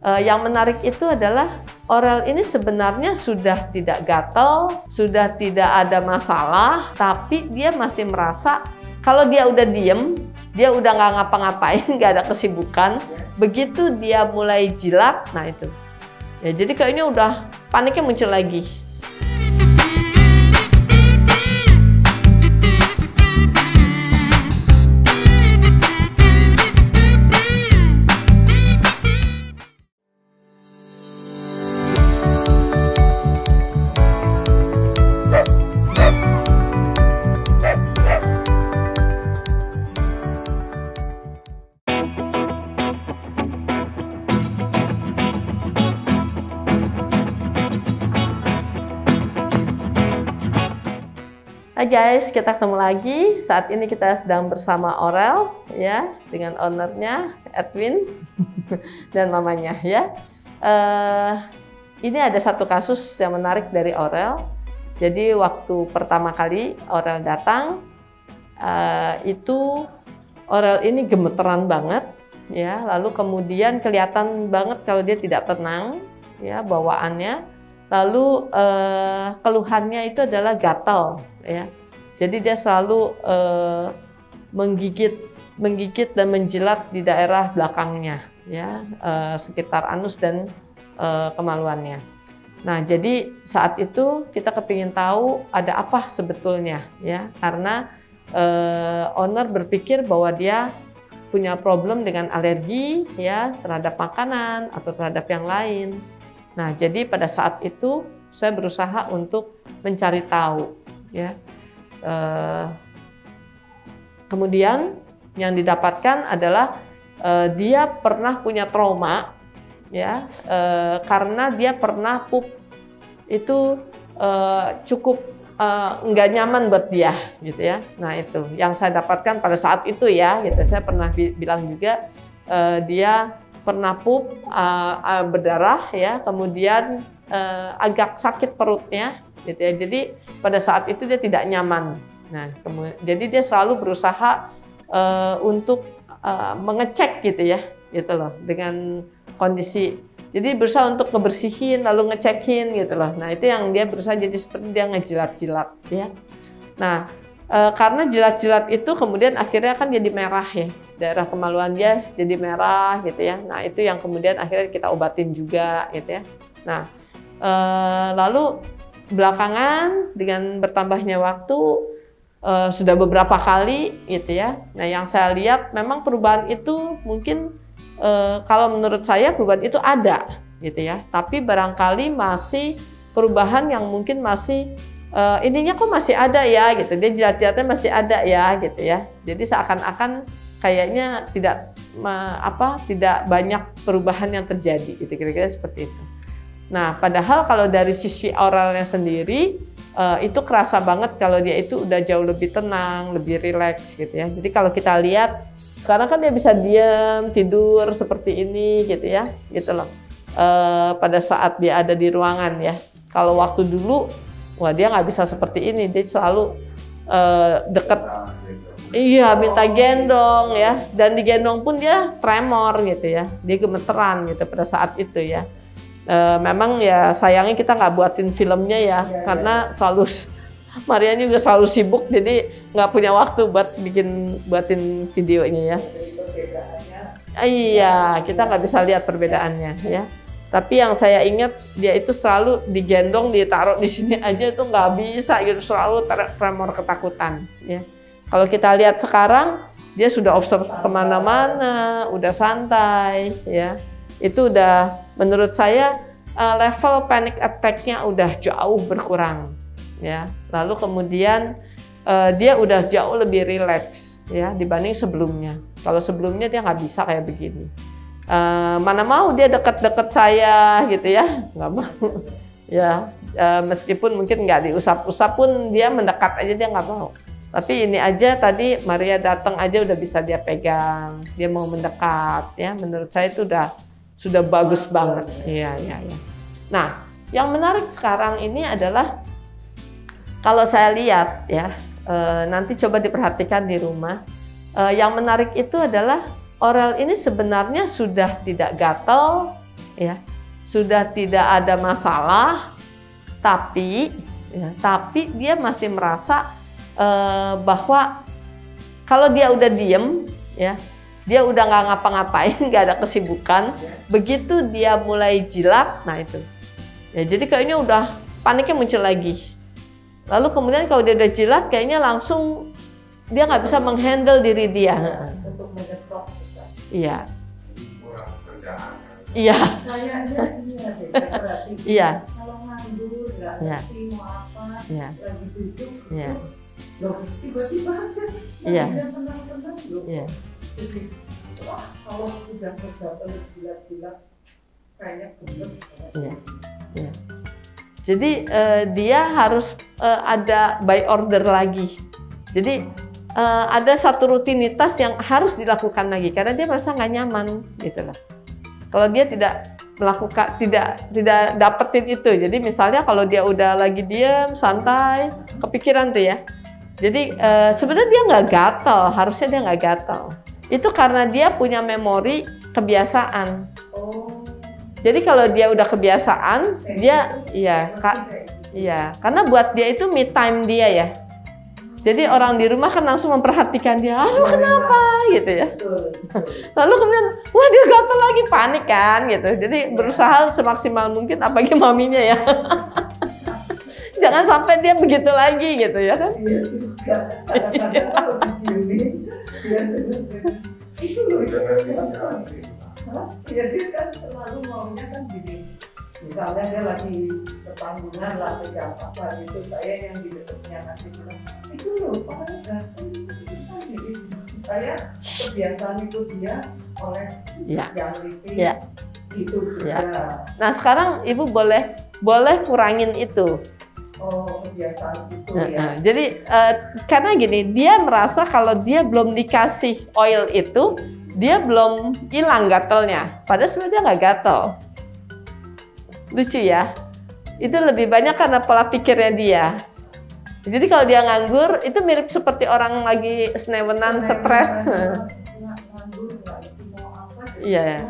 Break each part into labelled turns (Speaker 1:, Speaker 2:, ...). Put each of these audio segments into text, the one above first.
Speaker 1: Yang menarik itu adalah Aurel ini sebenarnya sudah tidak gatal, sudah tidak ada masalah, tapi dia masih merasa kalau dia udah diem, dia udah nggak ngapa-ngapain, nggak ada kesibukan. Begitu dia mulai jilat, nah itu. Ya, jadi kayaknya udah paniknya muncul lagi. Hai guys, kita ketemu lagi. Saat ini kita sedang bersama Aurel, ya, dengan ownernya Edwin dan mamanya, ya. Ini ada satu kasus yang menarik dari Aurel. Jadi waktu pertama kali Aurel datang, itu Aurel ini gemeteran banget, ya. Lalu kemudian kelihatan banget kalau dia tidak tenang, ya, bawaannya. Lalu keluhannya itu adalah gatal, ya. Jadi dia selalu menggigit dan menjilat di daerah belakangnya, ya, sekitar anus dan kemaluannya. Nah, jadi saat itu kita kepingin tahu ada apa sebetulnya, ya, karena owner berpikir bahwa dia punya problem dengan alergi, ya, terhadap makanan atau terhadap yang lain. Nah, jadi pada saat itu saya berusaha untuk mencari tahu, ya. Kemudian yang didapatkan adalah dia pernah punya trauma, ya, karena dia pernah pup itu cukup nggak nyaman buat dia, gitu ya. Nah, itu yang saya dapatkan pada saat itu, ya, gitu. Saya pernah bilang juga dia pernah pup berdarah, ya, kemudian agak sakit perutnya, gitu ya. Jadi pada saat itu dia tidak nyaman. Nah, jadi dia selalu berusaha untuk mengecek, gitu ya, gitu loh, dengan kondisi. Jadi berusaha untuk ngebersihin lalu ngecekin, gitu loh. Nah, itu yang dia berusaha, jadi seperti dia ngejilat-jilat, ya. Nah, karena jilat-jilat itu kemudian akhirnya kan jadi merah, ya, daerah kemaluan dia jadi merah, gitu ya. Nah, itu yang kemudian akhirnya kita obatin juga, gitu ya. Nah, lalu belakangan dengan bertambahnya waktu sudah beberapa kali, gitu ya. Nah, yang saya lihat memang perubahan itu mungkin kalau menurut saya perubahan itu ada, gitu ya. Tapi barangkali masih perubahan yang mungkin masih ininya kok masih ada, ya, gitu. Dia jilat-jilatnya masih ada, ya, gitu ya. Jadi seakan-akan kayaknya tidak banyak perubahan yang terjadi, gitu, kira-kira seperti itu. Nah, padahal kalau dari sisi Aurelnya sendiri itu kerasa banget kalau dia itu udah jauh lebih tenang, lebih rileks, gitu ya. Jadi kalau kita lihat sekarang kan dia bisa diam, tidur seperti ini, gitu ya, gitu loh. Pada saat dia ada di ruangan, ya. Kalau waktu dulu, wah, dia nggak bisa seperti ini, dia selalu deket. Iya, minta gendong, ya, dan digendong pun dia tremor, gitu ya, dia gemeteran, gitu pada saat itu, ya. Memang ya sayangnya kita nggak buatin filmnya, ya, karena selalu Marian juga selalu sibuk, jadi nggak punya waktu buat buatin videonya, ya. Iya, kita nggak bisa lihat perbedaannya, ya. Tapi yang saya ingat dia itu selalu digendong, ditaruh di sini aja itu nggak bisa, gitu, selalu tremor ketakutan, ya. Kalau kita lihat sekarang dia sudah observe kemana-mana, udah santai, ya. Itu udah menurut saya level panic attack-nya udah jauh berkurang, ya. Lalu kemudian dia udah jauh lebih rileks, ya, dibanding sebelumnya. Kalau sebelumnya dia nggak bisa kayak begini. Mana mau dia deket-deket saya, gitu ya, nggak mau, ya. Meskipun mungkin nggak diusap-usap pun dia mendekat aja, dia nggak mau. Tapi ini aja tadi Maria datang aja udah bisa dia pegang, dia mau mendekat, ya. Menurut saya itu sudah bagus banget, ya. Nah, yang menarik sekarang ini adalah kalau saya lihat, ya, nanti coba diperhatikan di rumah. Yang menarik itu adalah Aurel ini sebenarnya sudah tidak gatal, ya, sudah tidak ada masalah, tapi dia masih merasa bahwa kalau dia udah diem, ya, dia udah nggak ngapa-ngapain, nggak ada kesibukan, begitu dia mulai jilat, nah itu, ya, jadi kayaknya udah paniknya muncul lagi. Lalu kemudian kalau dia udah jilat, kayaknya langsung dia nggak bisa menghandle diri dia.
Speaker 2: Untuk menyetop.
Speaker 1: Iya.
Speaker 3: Kurang kerjaan.
Speaker 1: Iya.
Speaker 2: Kayaknya berarti.
Speaker 1: Iya.
Speaker 2: Kalau nganggur nggak ngerti mau apa, lagi duduk.
Speaker 1: Iya.
Speaker 2: Loh, tiba-tiba aja.
Speaker 1: Iya.
Speaker 2: Tenang-tenang loh.
Speaker 1: Iya.
Speaker 2: Jadi, wah, kalau udah bergatal jilat-jilat, kayaknya bener.
Speaker 1: Iya. Iya. Jadi dia harus ada by order lagi. Jadi ada satu rutinitas yang harus dilakukan lagi karena dia merasa nggak nyaman gitu loh. Kalau dia tidak melakukan, tidak dapetin itu. Jadi misalnya kalau dia udah lagi diam, santai, kepikiran tuh ya. Jadi sebenarnya dia nggak gatal, harusnya dia nggak gatal. Itu karena dia punya memori kebiasaan.
Speaker 2: Oh.
Speaker 1: Jadi kalau dia udah kebiasaan, dia iya, karena buat dia itu me time dia ya. Jadi orang di rumah kan langsung memperhatikan dia, aduh kenapa gitu ya. Lalu kemudian, wah dia gatal lagi, panik kan gitu. Jadi berusaha semaksimal mungkin apalagi maminya ya. Jangan sampai dia begitu lagi gitu ya kan.
Speaker 2: Iya juga, kadang-kadang kalau didiemin, dia itu loh. Ya dia kan selalu maunya kan gini, misalnya dia lagi ketanggungan lah apa gitu, saya yang di dekatnya kasih bilang itu loh Pak datang, jadi saya kebiasaan itu dia oles yang lipin itu juga.
Speaker 1: Nah sekarang ibu boleh kurangin itu.
Speaker 2: Oh kebiasaan itu ya.
Speaker 1: Jadi karena gini, dia merasa kalau dia belum dikasih oil itu, dia belum hilang gatelnya, padahal sebenarnya dia nggak gatel. Lucu ya, itu lebih banyak karena pola pikirnya dia. Jadi kalau dia nganggur, itu mirip seperti orang lagi senewenan, stres. Iya.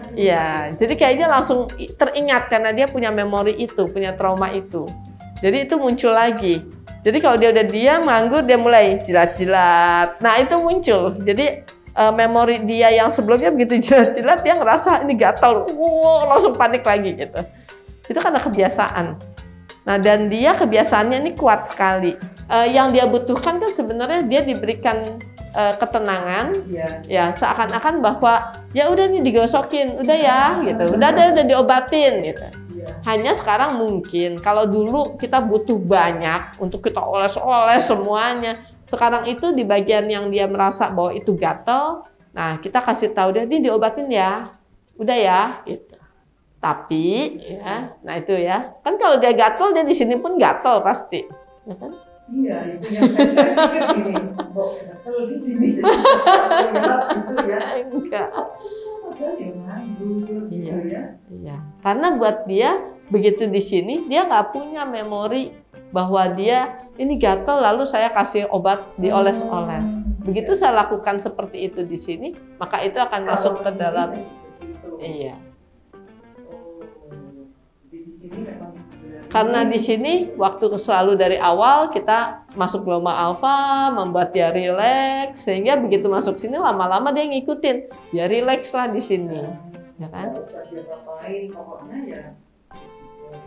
Speaker 1: Jadi kayaknya langsung teringat karena dia punya memori itu, punya trauma itu. Jadi itu muncul lagi. Jadi kalau dia udah diam, nganggur, dia mulai jilat-jilat. Nah itu muncul. Jadi memori dia yang sebelumnya begitu jilat-jilat, dia ngerasa ini gatal, langsung panik lagi gitu. Itu karena kebiasaan. Nah dan dia kebiasaannya ini kuat sekali. Yang dia butuhkan kan sebenarnya dia diberikan ketenangan, ya seakan-akan bahwa ya udah nih digosokin, udah ya gitu, udah diobatin gitu. Hanya sekarang mungkin kalau dulu kita butuh banyak untuk kita oles-oles semuanya. Sekarang itu di bagian yang dia merasa bahwa itu gatel, nah kita kasih tahu dia ini diobatin ya, udah ya, gitu. Tapi, ya, nah itu ya, kan kalau dia gatel dia di sini pun gatel pasti, ya kan?
Speaker 2: Iya, itu yang saya pikir gini, kok gatel di sini, gitu ya?
Speaker 1: Enggak.
Speaker 2: Iya.
Speaker 1: Karena buat dia begitu di sini dia nggak punya memori bahwa dia ini gatal lalu saya kasih obat dioles-oles. Begitu saya lakukan seperti itu di sini, maka itu akan masuk ke dalam. Iya. Karena di sini waktu selalu dari awal kita masuk gelombang alfa, membuat dia rileks, sehingga begitu masuk sini lama-lama dia ngikutin, dia rileks lah di sini, ya kan?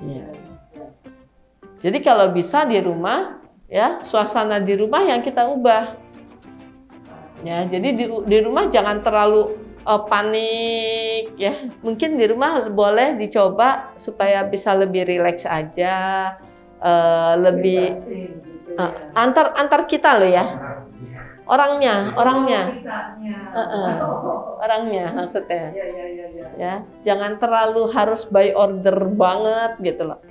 Speaker 1: Iya. Jadi kalau bisa di rumah, ya suasana di rumah yang kita ubah. Ya, jadi di rumah jangan terlalu panik ya. Mungkin di rumah boleh dicoba supaya bisa lebih rileks aja, lebih antar kita loh ya. Orangnya maksudnya. Ya, jangan terlalu harus by order banget gitu loh.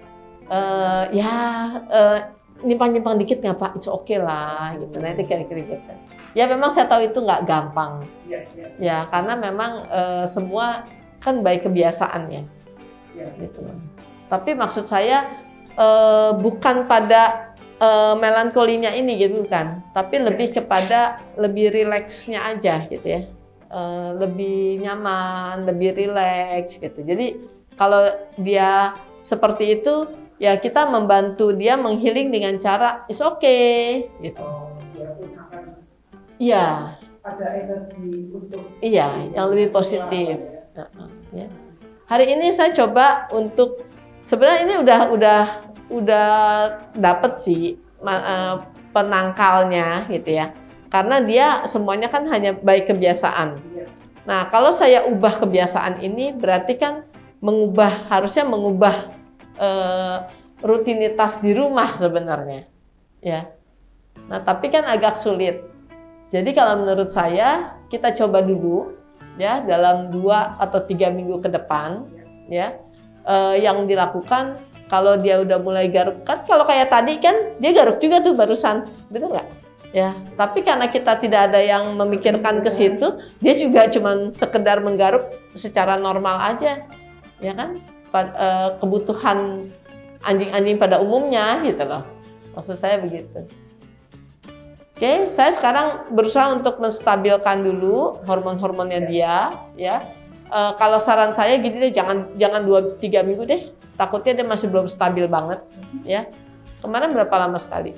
Speaker 1: Nyimpang-nyimpang dikit nggak Pak, it's okay lah gitu. Nanti kira-kira gitu. Ya memang saya tahu itu nggak gampang. Ya karena memang semua kan by kebiasaan ya. Gitu. Tapi maksud saya bukan pada melankolinya ini gitu kan, tapi lebih kepada lebih rileksnya aja gitu ya. Lebih nyaman, lebih rileks gitu. Jadi kalau dia seperti itu, ya kita membantu dia menghealing dengan cara is okay gitu.
Speaker 2: Dia pun akan
Speaker 1: Iya,
Speaker 2: ada energi untuk
Speaker 1: iya, yang lebih positif. Ya. Hari ini saya coba untuk sebenarnya ini udah dapet sih penangkalnya gitu ya. Karena dia semuanya kan hanya baik kebiasaan. Nah, kalau saya ubah kebiasaan ini berarti kan harusnya mengubah rutinitas di rumah sebenarnya, ya. Nah, tapi kan agak sulit. Jadi kalau menurut saya kita coba dulu, ya, dalam 2 atau 3 minggu ke depan, ya, yang dilakukan kalau dia udah mulai garuk kan, kalau kayak tadi kan dia garuk juga tuh barusan, bener nggak? Ya, tapi karena kita tidak ada yang memikirkan ke situ, dia juga cuman sekedar menggaruk secara normal aja, ya kan? Kebutuhan anjing-anjing pada umumnya gitu loh. Maksud saya begitu. Oke, saya sekarang berusaha untuk menstabilkan dulu hormon-hormonnya dia, ya. Kalau saran saya gitu deh, jangan 2-3 minggu deh. Takutnya dia masih belum stabil banget, ya. Kemarin berapa lama sekali?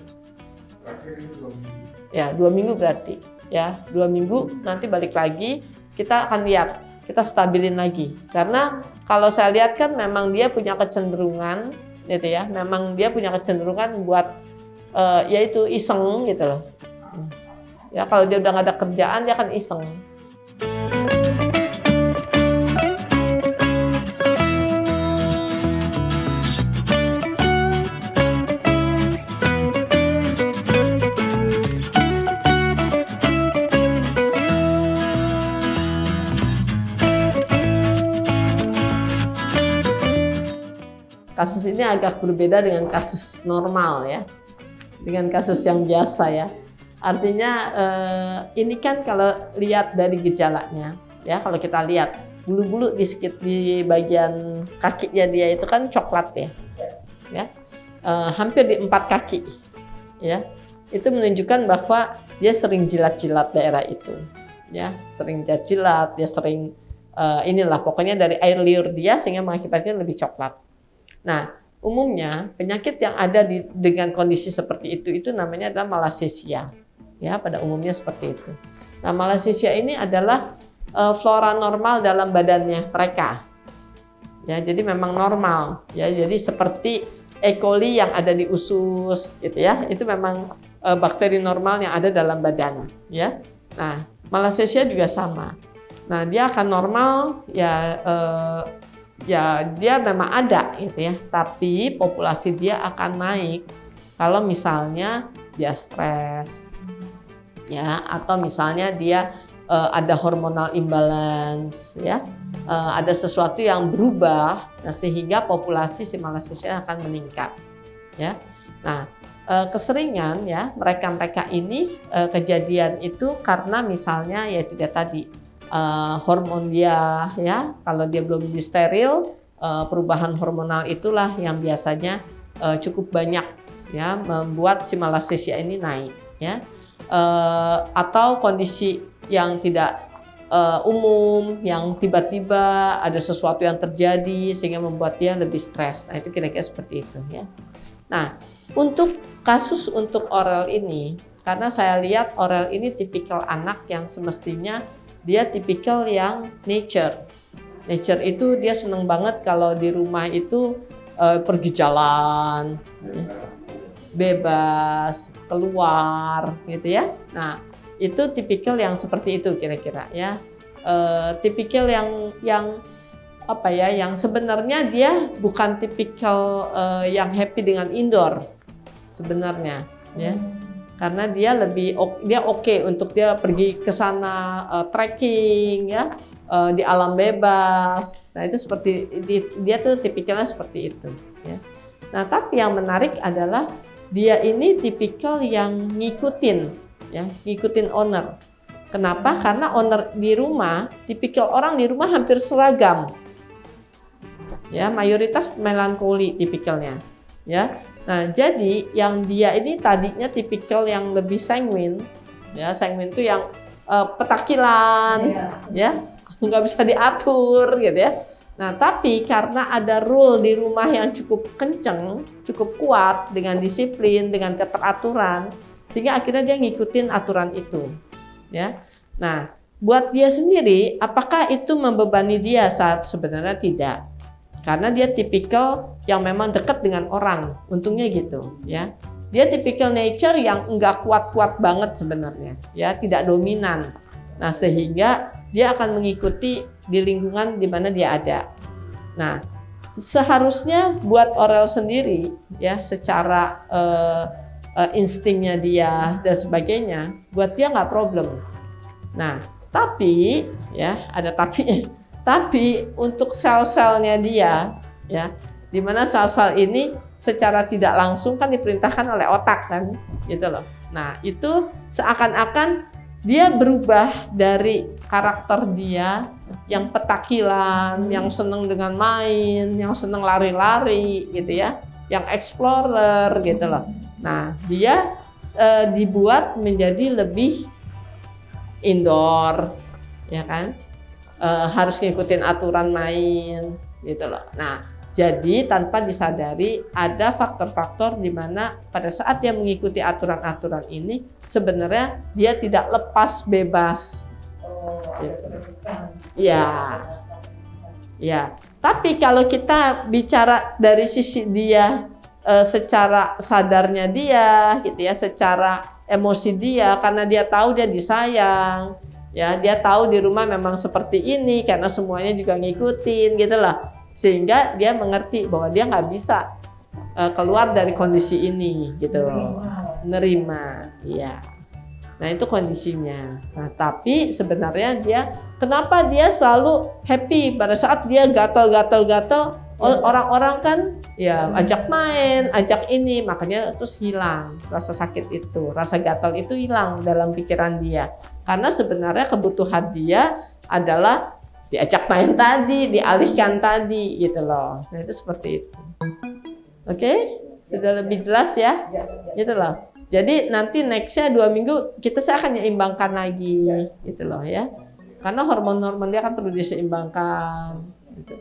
Speaker 1: Ya, 2 minggu berarti, ya. 2 minggu nanti balik lagi, kita akan lihat, kita stabilin lagi. Karena kalau saya lihat kan memang dia punya kecenderungan, gitu ya. Memang dia punya kecenderungan buat yaitu iseng gitu loh. Ya, kalau dia udah nggak ada kerjaan dia akan iseng. Kasus ini agak berbeda dengan kasus normal ya, dengan kasus yang biasa ya. Artinya ini kan kalau lihat dari gejalanya, ya kalau kita lihat bulu-bulu di bagian kakinya dia itu kan coklat ya, hampir di 4 kaki, ya. Itu menunjukkan bahwa dia sering jilat-jilat daerah itu, ya, sering jilat, dia sering inilah pokoknya dari air liur dia sehingga mengakibatkan lebih coklat. Nah, umumnya penyakit yang ada dengan kondisi seperti itu namanya adalah malassezia. Ya, pada umumnya seperti itu. Nah, malassezia ini adalah flora normal dalam badannya mereka. Ya, jadi memang normal. Ya, jadi seperti E. coli yang ada di usus, gitu ya. Itu memang bakteri normal yang ada dalam badan. Ya. Nah, malassezia juga sama. Nah, dia akan normal, ya dia memang ada, gitu ya. Tapi populasi dia akan naik kalau misalnya dia stres. Ya, atau misalnya dia ada hormonal imbalance, ya, ada sesuatu yang berubah, nah, sehingga populasi si malassezia akan meningkat, ya. Nah, keseringan ya mereka ini kejadian itu karena misalnya yaitu dia tadi hormon dia, ya, kalau dia belum disteril, perubahan hormonal itulah yang biasanya cukup banyak, ya, membuat si malassezia ini naik, ya. Atau kondisi yang tidak umum, yang tiba-tiba ada sesuatu yang terjadi sehingga membuat dia lebih stres. Nah, itu kira-kira seperti itu, ya. Nah, untuk kasus untuk Aurel ini, karena saya lihat Aurel ini tipikal anak yang semestinya dia tipikal yang nature. Nature itu dia seneng banget kalau di rumah itu pergi jalan, bebas, keluar, gitu ya. Nah, itu tipikal yang seperti itu kira-kira, ya. Tipikal yang apa ya? Yang sebenarnya dia bukan tipikal yang happy dengan indoor sebenarnya, ya. Karena dia oke untuk dia pergi ke sana trekking, ya, di alam bebas. Nah, itu seperti dia tuh tipikalnya seperti itu, ya. Nah, tapi yang menarik adalah dia ini tipikal yang ngikutin, ya, ngikutin owner. Kenapa? Karena owner di rumah, tipikal orang di rumah hampir seragam, ya, mayoritas melankoli tipikalnya, ya. Nah, jadi yang dia ini tadinya tipikal yang lebih sanguin, ya, sanguin itu yang petakilan, ya, nggak bisa diatur, gitu ya. Nah, tapi karena ada rule di rumah yang cukup kenceng, cukup kuat dengan disiplin, dengan keteraturan, sehingga akhirnya dia ngikutin aturan itu, ya. Nah, buat dia sendiri, apakah itu membebani dia? Saat sebenarnya tidak, karena dia tipikal yang memang dekat dengan orang, untungnya gitu, ya. Dia tipikal nature yang enggak kuat-kuat banget sebenarnya, ya, tidak dominan. Nah, sehingga dia akan mengikuti di lingkungan di mana dia ada. Nah, seharusnya buat Aurel sendiri, ya, secara instingnya dia dan sebagainya, buat dia nggak problem. Nah, tapi, ya, ada tapinya. Tapi untuk sel-selnya dia, ya, di mana sel-sel ini secara tidak langsung kan diperintahkan oleh otak kan, gitu loh. Nah, itu seakan-akan dia berubah dari karakter dia yang petakilan, yang seneng dengan main, yang seneng lari-lari gitu ya, yang explorer gitu loh. Nah, dia dibuat menjadi lebih indoor, ya kan, harus ngikutin aturan main gitu loh. Nah, jadi tanpa disadari ada faktor-faktor di mana pada saat dia mengikuti aturan-aturan ini sebenarnya dia tidak lepas bebas. Ya, ya. Tapi kalau kita bicara dari sisi dia, secara sadarnya dia, gitu ya, secara emosi dia, karena dia tahu dia disayang, ya, dia tahu di rumah memang seperti ini karena semuanya juga ngikutin, gitu lah. Sehingga dia mengerti bahwa dia nggak bisa keluar dari kondisi ini, gitu loh. Nerima, iya. Nah, itu kondisinya. Nah, tapi sebenarnya dia, kenapa dia selalu happy pada saat dia gatal-gatal, orang-orang kan ya ajak main, ajak ini, makanya terus hilang rasa sakit itu, rasa gatal itu hilang dalam pikiran dia. Karena sebenarnya kebutuhan dia adalah diajak main tadi, dialihkan tadi, gitu loh. Nah, itu seperti itu. Oke? Sudah lebih jelas ya? Gitu loh. Jadi nanti nextnya 2 minggu saya akan menyeimbangkan lagi, gitu loh ya. Karena hormon-hormon dia kan perlu diseimbangkan. Gitu.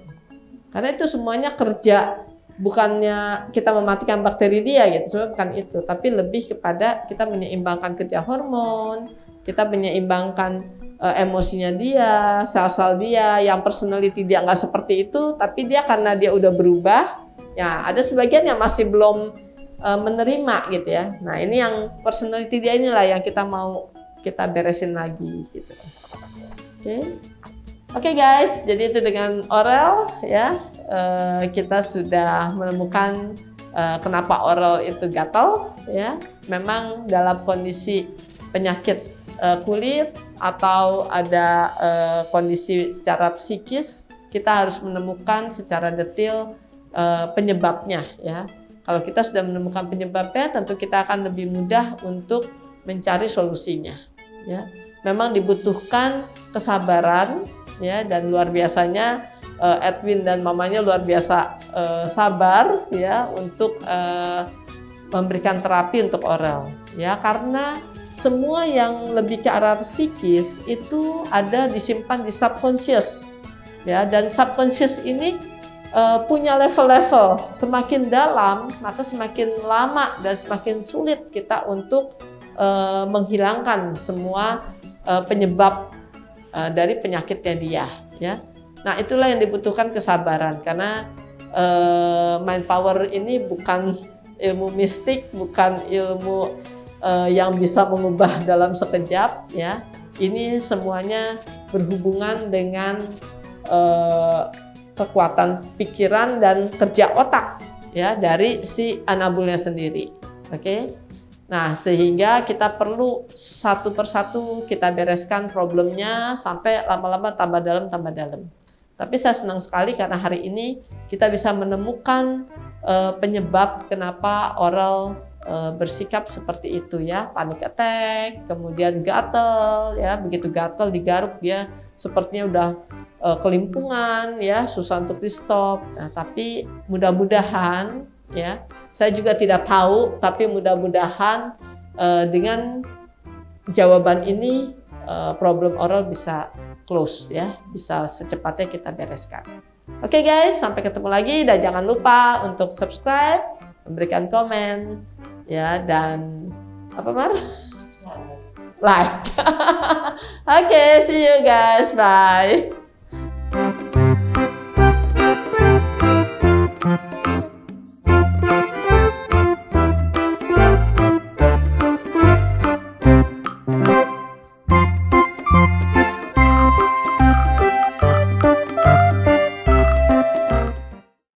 Speaker 1: Karena itu semuanya kerja, bukannya kita mematikan bakteri dia, gitu. Sebenarnya bukan itu, tapi lebih kepada kita menyeimbangkan kerja hormon, kita menyeimbangkan emosinya dia, sel-sel dia, yang personality dia nggak seperti itu, tapi dia karena dia udah berubah, ya ada sebagian yang masih belum menerima gitu ya. Nah, ini yang personality dia inilah yang kita mau kita beresin lagi gitu. Oke guys, jadi itu dengan Aurel ya, kita sudah menemukan kenapa Aurel itu gatal ya. Memang dalam kondisi penyakit kulit atau ada kondisi secara psikis, kita harus menemukan secara detail penyebabnya ya. Kalau kita sudah menemukan penyebabnya, tentu kita akan lebih mudah untuk mencari solusinya. Ya, memang dibutuhkan kesabaran, ya, dan luar biasanya Edwin dan mamanya luar biasa sabar, ya, untuk memberikan terapi untuk Aurel. Ya, karena semua yang lebih ke arah psikis itu ada disimpan di subconscious, ya, dan subconscious ini punya level-level. Semakin dalam, maka semakin lama dan semakin sulit kita untuk menghilangkan semua penyebab dari penyakitnya dia. Ya. Nah, itulah yang dibutuhkan kesabaran, karena mind power ini bukan ilmu mistik, bukan ilmu yang bisa mengubah dalam sekejap. Ya. Ini semuanya berhubungan dengan kekuatan pikiran dan kerja otak ya dari si anabulnya sendiri. Oke. Nah, sehingga kita perlu satu persatu kita bereskan problemnya sampai lama-lama tambah dalam. Tapi saya senang sekali karena hari ini kita bisa menemukan penyebab kenapa Aurel bersikap seperti itu ya, panic attack, kemudian gatal ya, begitu gatal digaruk dia sepertinya udah kelimpungan ya, susah untuk di stop. Nah, tapi mudah-mudahan ya, saya juga tidak tahu, tapi mudah-mudahan dengan jawaban ini problem Aurel bisa close ya, bisa secepatnya kita bereskan. Oke guys, sampai ketemu lagi dan jangan lupa untuk subscribe, memberikan komen, ya, dan apa Mar? Like. Oke, see you guys, bye.